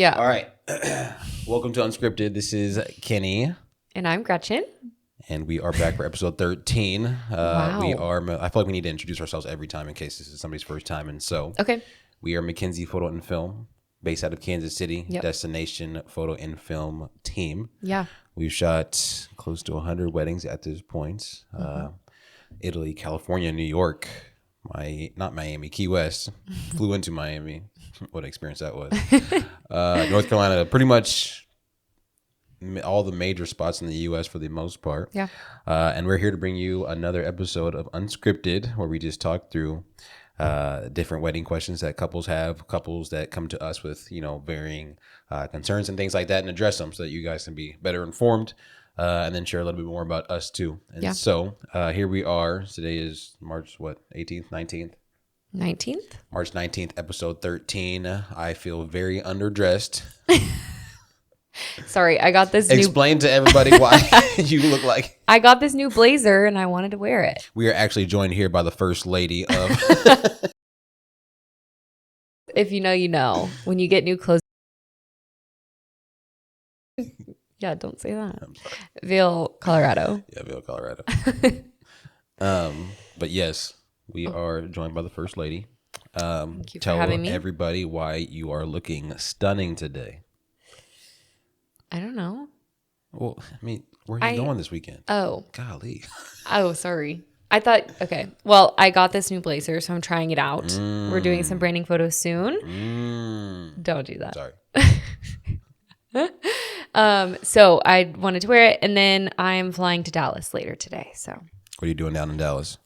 Yeah. All right. Welcome to Unscripted. This is Kenny. And I'm Gretchen. And we are back for episode 13. Wow. I feel like we need to introduce ourselves every time in case this is somebody's first time. And so Okay. we are McKinsey Photo and Film, based out of Kansas City, Yep. Destination Photo and Film team. Yeah. We've shot close to 100 weddings at this point. Italy, California, New York, not Miami, Key West. Flew into Miami. What an experience that was. North Carolina, pretty much all the major spots in the U.S. for the most part. Yeah. And we're here to bring you another episode of Unscripted, where we just talk through different wedding questions that couples have, couples that come to us with, varying concerns and things like that, and address them so that you guys can be better informed, and then share a little bit more about us too. And so here we are. Today is March, 18th, 19th? 19th? March 19th, episode 13. I feel very underdressed. Sorry, I got this Explain to everybody why you look like. I got this new blazer and I wanted to wear it. We are actually joined here by the first lady of. If you know, you know. When you get new clothes. Yeah, don't say that. Vail, Colorado. Yeah, Vail, Colorado. But yes, we are joined by the first lady. Thank you for tell having me. Everybody why you are looking stunning today. I don't know. Well, I mean, where are you going this weekend? Oh. Golly. Oh, sorry. I thought, okay. Well, I got this new blazer, so I'm trying it out. We're doing some branding photos soon. Don't do that. Sorry. So I wanted to wear it, and then I'm flying to Dallas later today. So What are you doing down in Dallas?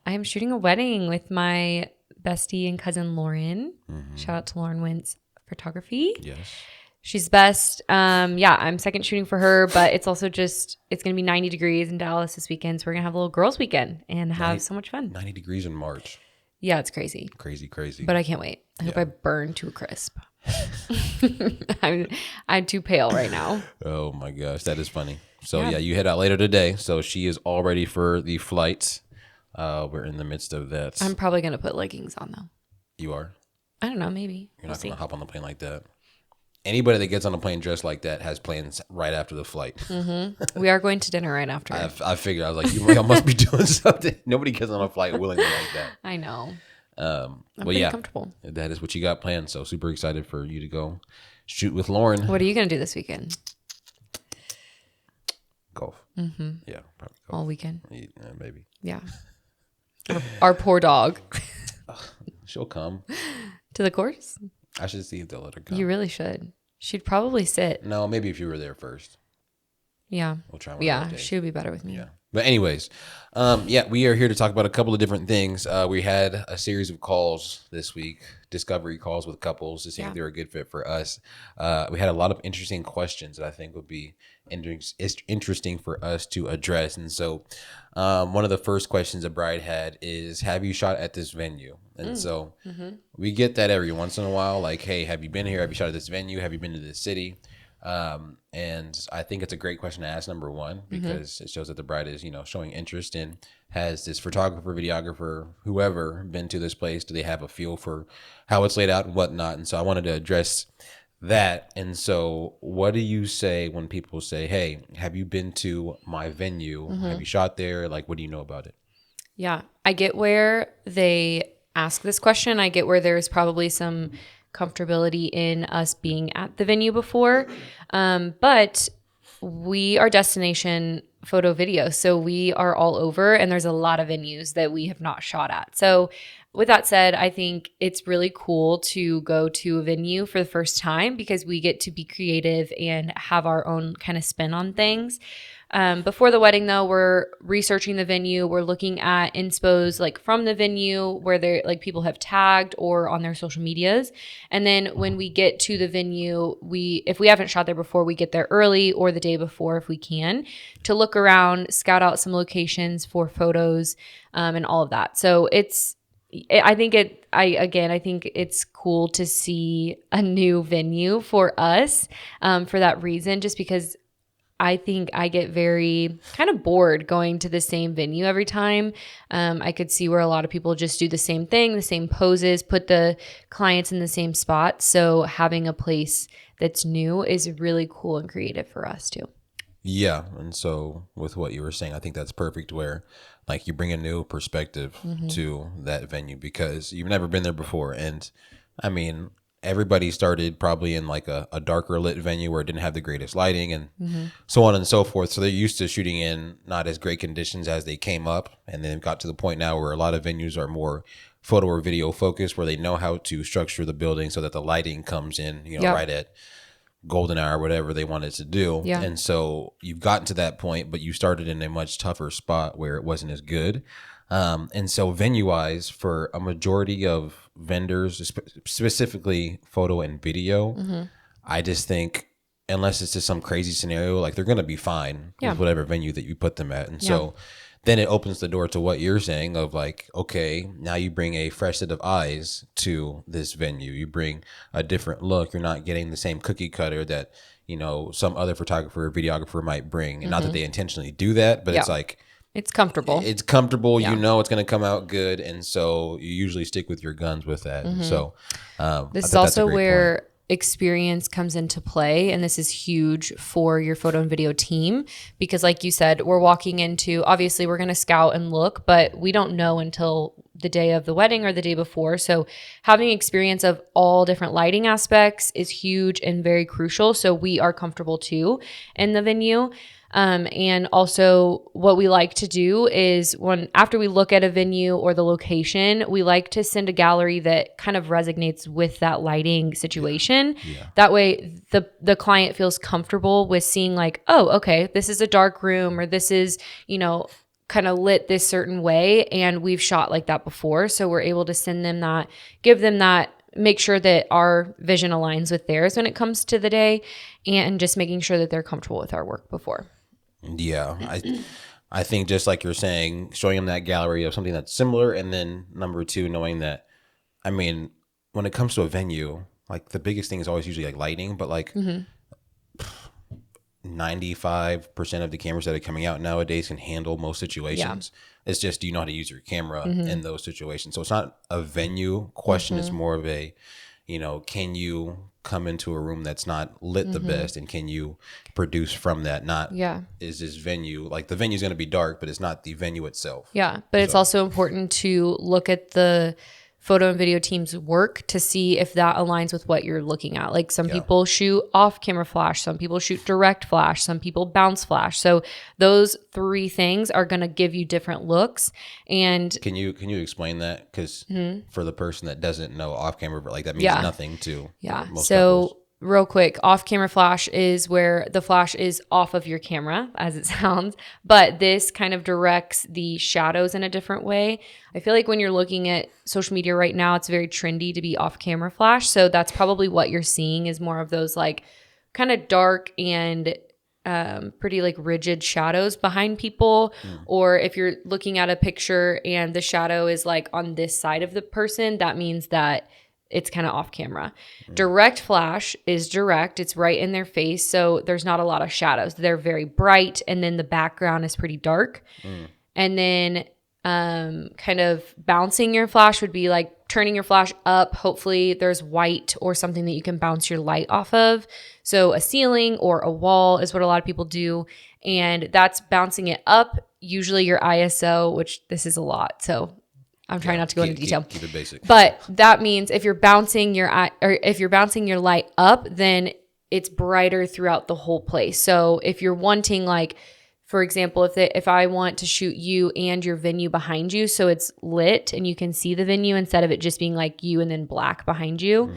I am shooting a wedding with my bestie and cousin Lauren. Shout out to Lauren Wentz Photography. Yes. She's best. I'm second shooting for her, but it's also it's going to be 90 degrees in Dallas this weekend. So we're going to have a little girls weekend and have so much fun. 90 degrees in March. Yeah, it's crazy. Crazy. But I can't wait. I hope I burn to a crisp. I'm too pale right now. Oh my gosh, that is funny. So yeah, you head out later today. So she is all ready for the flight. We're in the midst of that. I'm probably going to put leggings on though. You are? I don't know, maybe. You're not going to hop on the plane like that. Anybody that gets on a plane dressed like that has plans right after the flight. We are going to dinner right after. I figured. I was like, y'all must be doing something. Nobody gets on a flight willingly like that. I know. I'm pretty comfortable. That is what you got planned. So super excited for you to go shoot with Lauren. What are you going to do this weekend? Golf. Yeah, probably golf. All weekend? Yeah, maybe. Yeah. Our poor dog. She'll come. To the course? I should see if they'll let her come. You really should. She'd probably sit. No, maybe if you were there first. Yeah. We'll try. She would be better with me. Yeah. But anyways, we are here to talk about a couple of different things. We had a series of calls this week, discovery calls with couples to see if they were a good fit for us. We had a lot of interesting questions that I think would be interesting for us to address. And so one of the first questions a bride had is, have you shot at this venue? And so we get that every once in a while, like, hey, have you been here? Have you shot at this venue? Have you been to this city? And I think it's a great question to ask, number one, because it shows that the bride is, showing interest in, has this photographer, videographer, whoever been to this place? Do they have a feel for how it's laid out and whatnot? And so I wanted to address that. And so what do you say when people say, hey, have you been to my venue? Have you shot there? Like, what do you know about it? Yeah. I get where they ask this question. I get where there's probably some comfortability in us being at the venue before. But we are destination photo video. So we are all over, and there's a lot of venues that we have not shot at. So with that said, I think it's really cool to go to a venue for the first time because we get to be creative and have our own kind of spin on things. Before the wedding, though, we're researching the venue. We're looking at inspos like from the venue where they're like people have tagged or on their social medias. And then when we get to the venue, if we haven't shot there before, we get there early or the day before if we can to look around, scout out some locations for photos, and all of that. So I think it's cool to see a new venue for us for that reason, just because I think I get very kind of bored going to the same venue every time. I could see where a lot of people just do the same thing, the same poses, put the clients in the same spot. So having a place that's new is really cool and creative for us too. Yeah. And so with what you were saying, I think that's perfect where like you bring a new perspective to that venue because you've never been there before. And I mean, everybody started probably in like a darker lit venue where it didn't have the greatest lighting and so on and so forth. So they're used to shooting in not as great conditions as they came up. And then it got to the point now where a lot of venues are more photo or video focused where they know how to structure the building so that the lighting comes in, right at golden hour, whatever they wanted to do. Yeah. And so you've gotten to that point, but you started in a much tougher spot where it wasn't as good. And so venue wise, for a majority of vendors, specifically photo and video, I just think unless it's just some crazy scenario, like they're going to be fine with whatever venue that you put them at. And so then it opens the door to what you're saying of like, okay, now you bring a fresh set of eyes to this venue. You bring a different look. You're not getting the same cookie cutter that, some other photographer or videographer might bring. And not that they intentionally do that, but it's like, it's comfortable. It's comfortable. Yeah. It's going to come out good. And so you usually stick with your guns with that. And so this is also where experience comes into play. And this is huge for your photo and video team because like you said, we're walking into, obviously we're going to scout and look, but we don't know until the day of the wedding or the day before. So having experience of all different lighting aspects is huge and very crucial. So we are comfortable too in the venue. And also what we like to do is after we look at a venue or the location, we like to send a gallery that kind of resonates with that lighting situation. Yeah. That way the client feels comfortable with seeing like, oh, okay, this is a dark room or this is, kind of lit this certain way. And we've shot like that before. So we're able to send them that, give them that, make sure that our vision aligns with theirs when it comes to the day and just making sure that they're comfortable with our work before. Yeah. I think just like you're saying, showing them that gallery of something that's similar. And then number two, knowing that, I mean, when it comes to a venue, like the biggest thing is always usually like lighting, but like 95% of the cameras that are coming out nowadays can handle most situations. Yeah. It's just, do you know how to use your camera in those situations? So it's not a venue question. It's more of a, can you come into a room that's not lit the best and can you produce from that? Not is this venue, like the venue's going to be dark, but it's not the venue itself. Yeah. But it's also important to look at the photo and video team's work to see if that aligns with what you're looking at. Like some people shoot off camera flash, some people shoot direct flash, some people bounce flash. So those three things are going to give you different looks. And can you explain that? Because for the person that doesn't know off camera, like that means nothing to most couples. Real quick, off camera flash is where the flash is off of your camera, as it sounds, but this kind of directs the shadows in a different way. I feel like when you're looking at social media right now, it's very trendy to be off camera flash. So that's probably what you're seeing is more of those like kind of dark and pretty like rigid shadows behind people. Or if you're looking at a picture and the shadow is like on this side of the person, that means that it's kind of off camera. Direct flash is direct. It's right in their face. So there's not a lot of shadows. They're very bright. And then the background is pretty dark. And then kind of bouncing your flash would be like turning your flash up. Hopefully there's white or something that you can bounce your light off of. So a ceiling or a wall is what a lot of people do. And that's bouncing it up. Usually your ISO, which this is a lot. So I'm trying not to go into detail. Keep it basic. But that means if you're bouncing your light up, then it's brighter throughout the whole place. So if you're wanting like, for example, if I want to shoot you and your venue behind you, so it's lit and you can see the venue instead of it just being like you and then black behind you,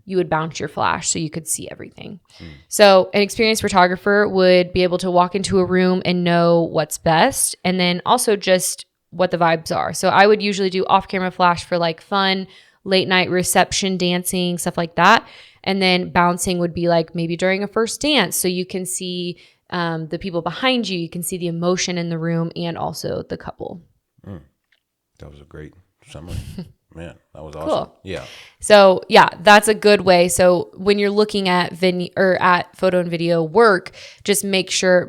you would bounce your flash so you could see everything. So an experienced photographer would be able to walk into a room and know what's best, and then also just what the vibes are. So I would usually do off-camera flash for like fun, late night reception, dancing, stuff like that. And then bouncing would be like maybe during a first dance. So you can see the people behind you, you can see the emotion in the room and also the couple. That was a great summary. Man, that was awesome. Cool. Yeah. So yeah, that's a good way. So when you're looking at at photo and video work, just make sure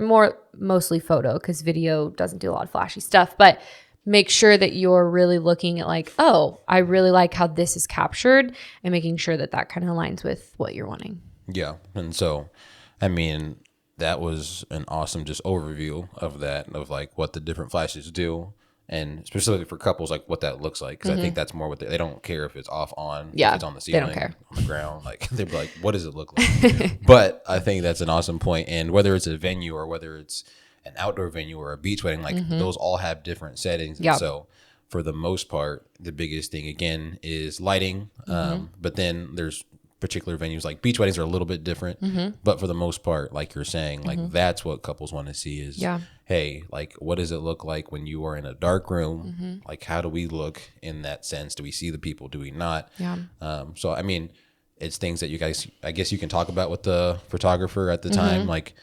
mostly photo because video doesn't do a lot of flashy stuff, but make sure that you're really looking at like, oh, I really like how this is captured and making sure that that kind of aligns with what you're wanting. Yeah. And so, I mean, that was an awesome just overview of that, of like what the different flashes do. And specifically for couples, like what that looks like. Because I think that's more what they don't care if it's off on, if Yeah, it's on the they don't ceiling, care. on the ground. Like they'd be like, what does it look like? But I think that's an awesome point. And whether it's a venue or whether it's an outdoor venue or a beach wedding, like those all have different settings. And Yeah. so for the most part, the biggest thing again is lighting. But then there's particular venues like beach weddings are a little bit different, but for the most part, like you're saying, like that's what couples want to see is, Yeah. hey, like what does it look like when you are in a dark room? Like how do we look in that sense? Do we see the people? Do we not? Yeah. So I mean, it's things that you guys, I guess you can talk about with the photographer at the time, like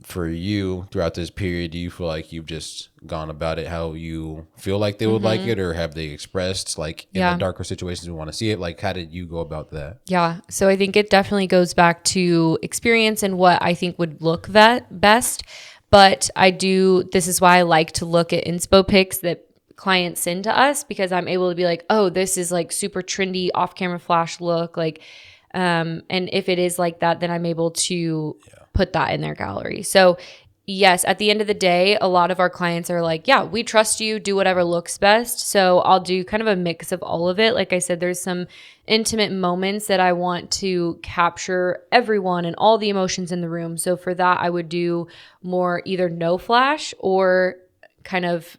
for you throughout this period, do you feel like you've just gone about it how you feel like they would like it, or have they expressed like in the darker situations we want to see it? Like, how did you go about that? Yeah. So I think it definitely goes back to experience and what I think would look best. But this is why I like to look at inspo pics that clients send to us, because I'm able to be like, oh, this is like super trendy off camera flash look. Like, and if it is like that, then I'm able to put that in their gallery. So yes, at the end of the day, a lot of our clients are like, yeah, we trust you, do whatever looks best. So I'll do kind of a mix of all of it. Like I said, there's some intimate moments that I want to capture everyone and all the emotions in the room. So for that, I would do more either no flash or kind of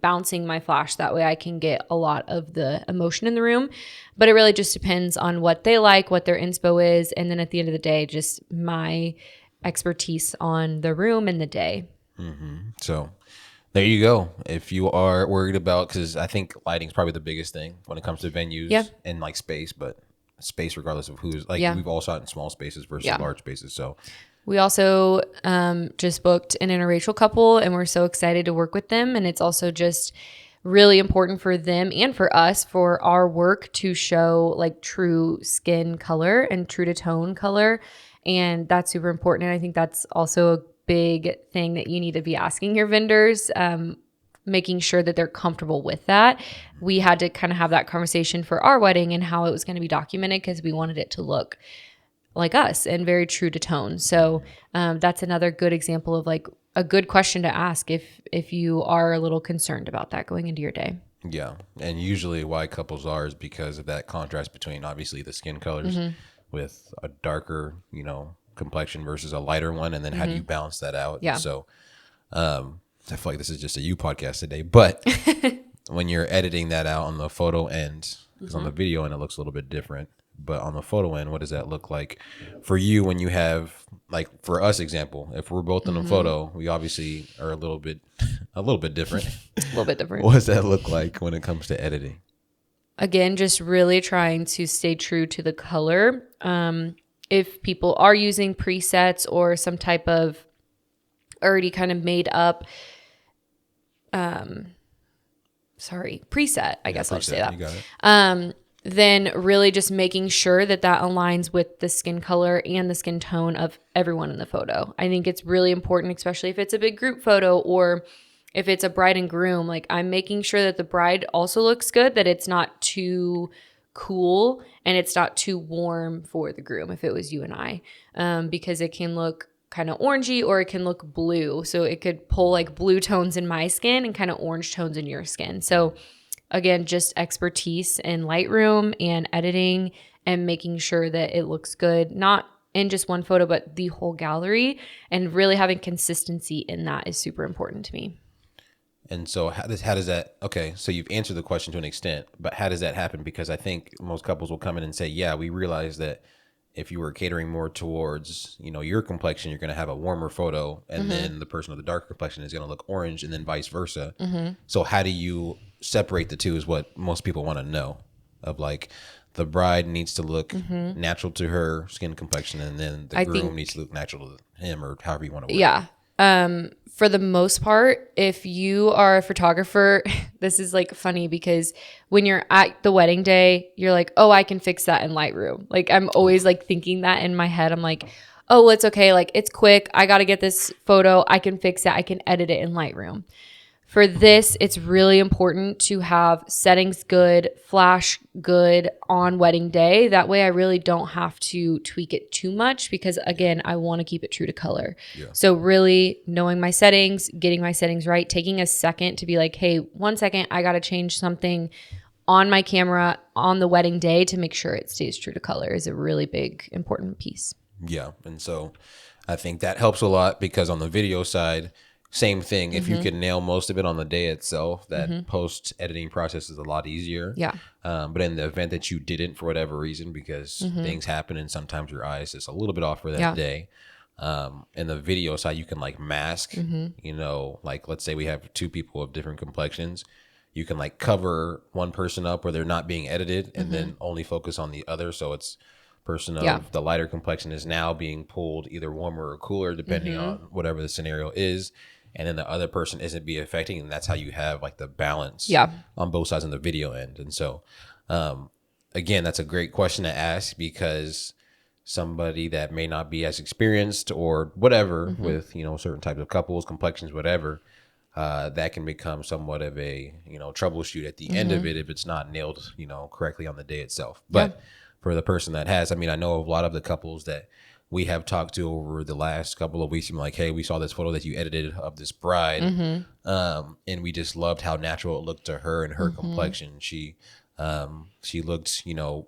bouncing my flash. That way I can get a lot of the emotion in the room. But it really just depends on what they like, what their inspo is. And then at the end of the day, just my expertise on the room and the day. So there you go. If you are worried about, because I think lighting is probably the biggest thing when it comes to venues and like space, but space regardless of who's like, we've all shot in small spaces versus large spaces. So we also just booked an interracial couple, and we're so excited to work with them. And it's also just really important for them and for us, for our work to show like true skin color and true to tone color. And that's super important. And I think that's also a big thing that you need to be asking your vendors, making sure that they're comfortable with that. We had to kind of have that conversation for our wedding and how it was going to be documented, because we wanted it to look like us and very true to tone. So that's another good example of like a good question to ask if you are a little concerned about that going into your day. yeah. And usually why couples are is because of that contrast between obviously the skin colors with a darker, complexion versus a lighter one. And then how do you balance that out? Yeah. So I feel like this is just a you podcast today, but when you're editing that out on the photo end, because on the video end, it looks a little bit different. But on the photo end, what does that look like for you when you have, like for us example, if we're both in a photo, we obviously are a little bit different. A little bit different. What does that look like when it comes to editing? Again, just really trying to stay true to the color. If people are using presets or some type of already kind of made up, preset, I guess I'll say that. You got it. Then really just making sure that aligns with the skin color and the skin tone of everyone in the photo. I think it's really important, especially if it's a big group photo or if it's a bride and groom. Like, I'm making sure that the bride also looks good, that it's not too cool and it's not too warm for the groom if it was you and I, because it can look kind of orangey or it can look blue. So it could pull like blue tones in my skin and kind of orange tones in your skin. So again, just expertise in Lightroom and editing and making sure that it looks good, not in just one photo, but the whole gallery, and really having consistency in that is super important to me. And so how does that, okay, so you've answered the question to an extent, but how does that happen? Because I think most couples will come in and say, yeah, we realize that if you were catering more towards, your complexion, you're going to have a warmer photo, and then the person with the darker complexion is going to look orange, and then vice versa. So how do you separate the two is what most people want to know, of like the bride needs to look natural to her skin complexion, and then the groom needs to look natural to him, or however you want to word it. For the most part, if you are a photographer, this is like funny, because when you're at the wedding day, you're like, oh, I can fix that in Lightroom. Like, I'm always like thinking that in my head. I'm like, oh, well, it's okay. Like, it's quick. I got to get this photo. I can fix it. I can edit it in Lightroom. For this, it's really important to have settings good, flash good on wedding day. That way I really don't have to tweak it too much because, again, I want to keep it true to color. Yeah. So really knowing my settings, getting my settings right, taking a second to be like, hey, 1 second, I got to change something on my camera on the wedding day to make sure it stays true to color is a really big, important piece. Yeah. And so I think that helps a lot because on the video side, same thing. If you can nail most of it on the day itself, that post editing process is a lot easier. Yeah. But in the event that you didn't for whatever reason, because things happen and sometimes your eyes is a little bit off for that day. In the video side, you can like mask, you know, like let's say we have 2 people of different complexions. You can like cover one person up where they're not being edited and then only focus on the other. So it's person of the lighter complexion is now being pulled either warmer or cooler, depending on whatever the scenario is. And then the other person isn't be affecting. And that's how you have like the balance on both sides on the video end. And so, again, that's a great question to ask because somebody that may not be as experienced or whatever with, you know, certain types of couples, complexions, whatever, that can become somewhat of a, you know, troubleshoot at the end of it if it's not nailed, you know, correctly on the day itself. But for the person that has, I mean, I know a lot of the couples that we have talked to over the last couple of weeks. I'm like, hey, we saw this photo that you edited of this bride. And we just loved how natural it looked to her and her complexion. She looked, you know,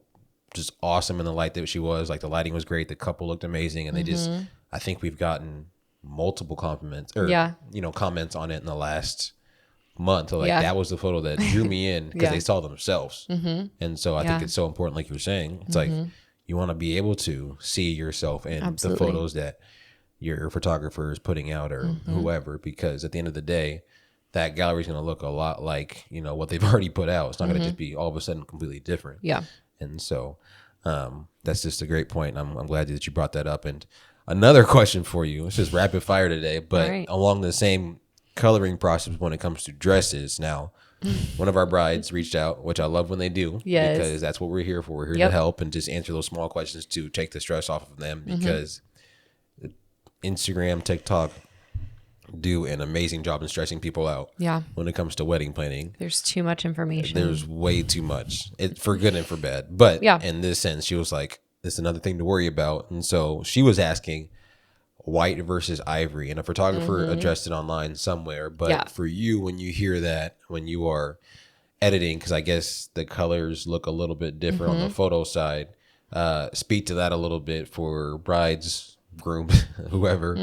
just awesome in the light that she was. Like the lighting was great. The couple looked amazing. And they just, I think we've gotten multiple compliments or, you know, comments on it in the last month. So like that was the photo that drew me in because they saw themselves. And so I think it's so important, like you were saying, it's like, you want to be able to see yourself in the photos that your photographer is putting out or whoever, because at the end of the day, that gallery is going to look a lot like, you know, what they've already put out. It's not going to just be all of a sudden completely different. Yeah. And so that's just a great point. I'm glad that you brought that up. And another question for you, it's just rapid fire today, but along the same coloring process when it comes to dresses. Now, one of our brides reached out, which I love when they do, because that's what we're here for. We're here to help and just answer those small questions to take the stress off of them, because Instagram, TikTok do an amazing job in stressing people out. Yeah. When it comes to wedding planning, there's too much information. There's way too much, for good and for bad. But in this sense, she was like, "This is another thing to worry about." And so she was asking, white versus ivory, and a photographer addressed it online somewhere. But for you, when you hear that, when you are editing, because I guess the colors look a little bit different on the photo side, speak to that a little bit for brides, groom, whoever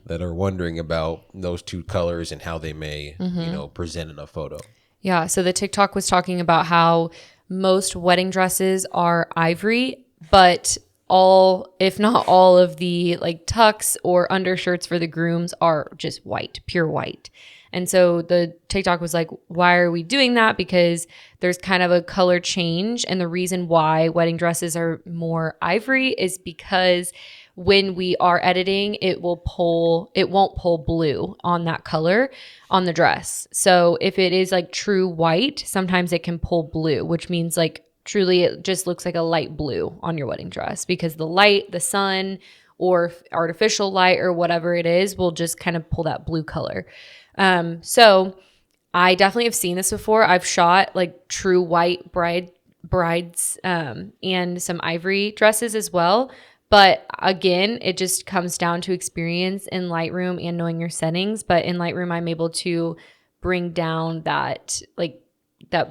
that are wondering about those 2 colors and how they may, you know, present in a photo. Yeah. So the TikTok was talking about how most wedding dresses are ivory, but all, if not all of the like tucks or undershirts for the grooms are just white, pure white. And so the TikTok was like, why are we doing that? Because there's kind of a color change. And the reason why wedding dresses are more ivory is because when we are editing, it won't pull blue on that color on the dress. So if it is like true white, sometimes it can pull blue, which means like truly it just looks like a light blue on your wedding dress, because the light, the sun, or artificial light or whatever it is will just kind of pull that blue color. So I definitely have seen this before. I've shot like true white brides and some ivory dresses as well. But again, it just comes down to experience in Lightroom and knowing your settings. But in Lightroom, I'm able to bring down that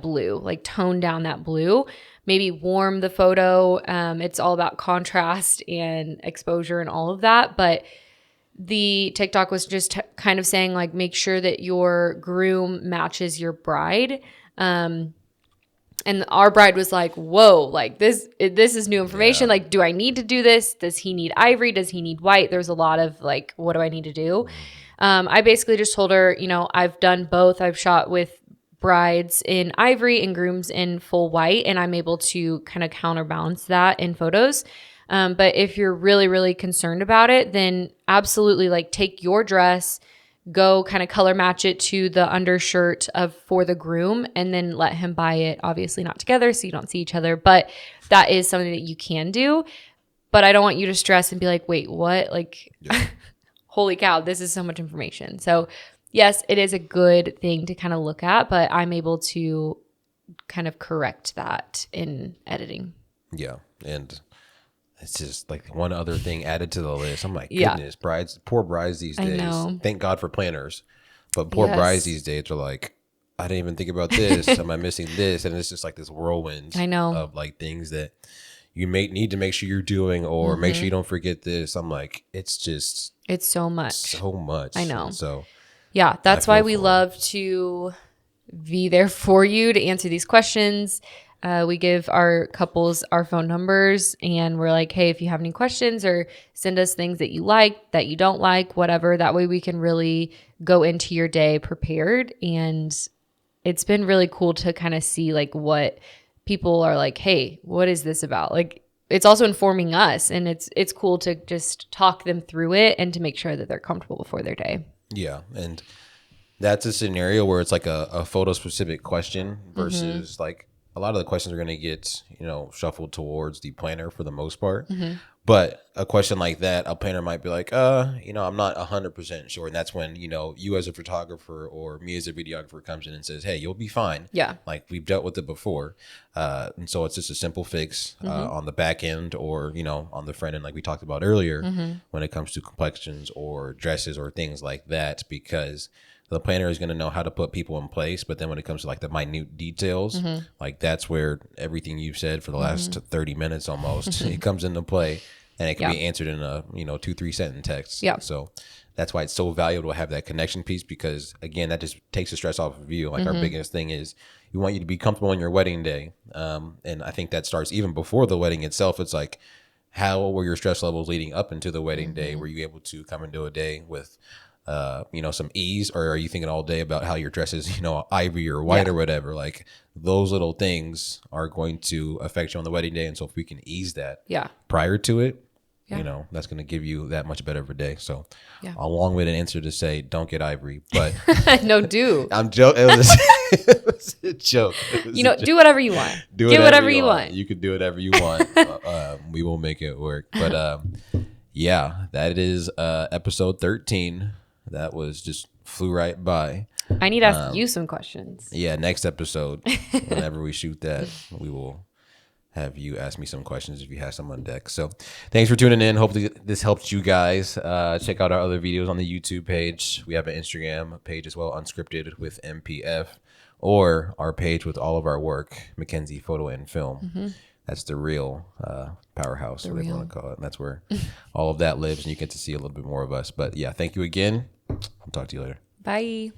blue, like tone down that blue, maybe warm the photo. It's all about contrast and exposure and all of that. But the TikTok was just kind of saying like, make sure that your groom matches your bride. And our bride was like, whoa, like this is new information. Like, do I need to do this? Does he need ivory? Does he need white? There's a lot of like, what do I need to do? I basically just told her, you know, I've done both. I've shot with brides in ivory and grooms in full white, and I'm able to kind of counterbalance that in photos. But if you're really, really concerned about it, then absolutely like take your dress, go kind of color match it to the undershirt for the groom, and then let him buy it. Obviously not together, so you don't see each other, but that is something that you can do. But I don't want you to stress and be like, wait, what? Like, holy cow, this is so much information. So yes, it is a good thing to kind of look at, but I'm able to kind of correct that in editing. Yeah. And it's just like one other thing added to the list. I'm like, Yeah. goodness, poor brides these I days. know. Thank God for planners. But poor brides these days are like, I didn't even think about this. Am I missing this? And it's just like this whirlwind I know. of like things that you may need to make sure you're doing, or make sure you don't forget this. I'm like, it's so much. so much. I know. And so yeah, that's why we for it. love to be there for you to answer these questions. We give our couples our phone numbers and we're like, hey, if you have any questions or send us things that you like, that you don't like, whatever. That way we can really go into your day prepared. And it's been really cool to kind of see like what people are like, hey, what is this about? Like, it's also informing us, and it's cool to just talk them through it and to make sure that they're comfortable before their day. Yeah. And that's a scenario where it's like a photo specific question versus like a lot of the questions are going to get, shuffled towards the planner for the most part. But a question like that, a planner might be like, I'm not 100% sure. And that's when, you as a photographer or me as a videographer comes in and says, hey, you'll be fine. Yeah. Like we've dealt with it before. And so it's just a simple fix on the back end or, on the front end, like we talked about earlier, when it comes to complexions or dresses or things like that, because the planner is going to know how to put people in place. But then when it comes to like the minute details, like that's where everything you've said for the last 30 minutes almost, it comes into play, and it can be answered in a, 2-3 sentence text. Yeah. So that's why it's so valuable to have that connection piece, because again, that just takes the stress off of you. Like our biggest thing is we want you to be comfortable on your wedding day. And I think that starts even before the wedding itself. It's like, how were your stress levels leading up into the wedding day? Were you able to come into a day with some ease, or are you thinking all day about how your dress is, ivory or white or whatever? Like those little things are going to affect you on the wedding day. And so if we can ease that prior to it, that's going to give you that much better of a day. So a long-winded answer to say, don't get ivory, but no, do. I'm joking. It was a joke. Do whatever you want. Get whatever you want. You can do whatever you want. We will make it work. But that is episode 13. That was just flew right by. I need to ask you some questions. Yeah, next episode, whenever we shoot that, we will have you ask me some questions if you have some on deck. So thanks for tuning in. Hopefully this helped you guys. Check out our other videos on the YouTube page. We have an Instagram page as well, Unscripted with MPF, or our page with all of our work, Mackenzie Photo and Film. That's the real powerhouse, whatever you want to call it. And that's where all of that lives, and you get to see a little bit more of us. But yeah, thank you again. I'll talk to you later. Bye.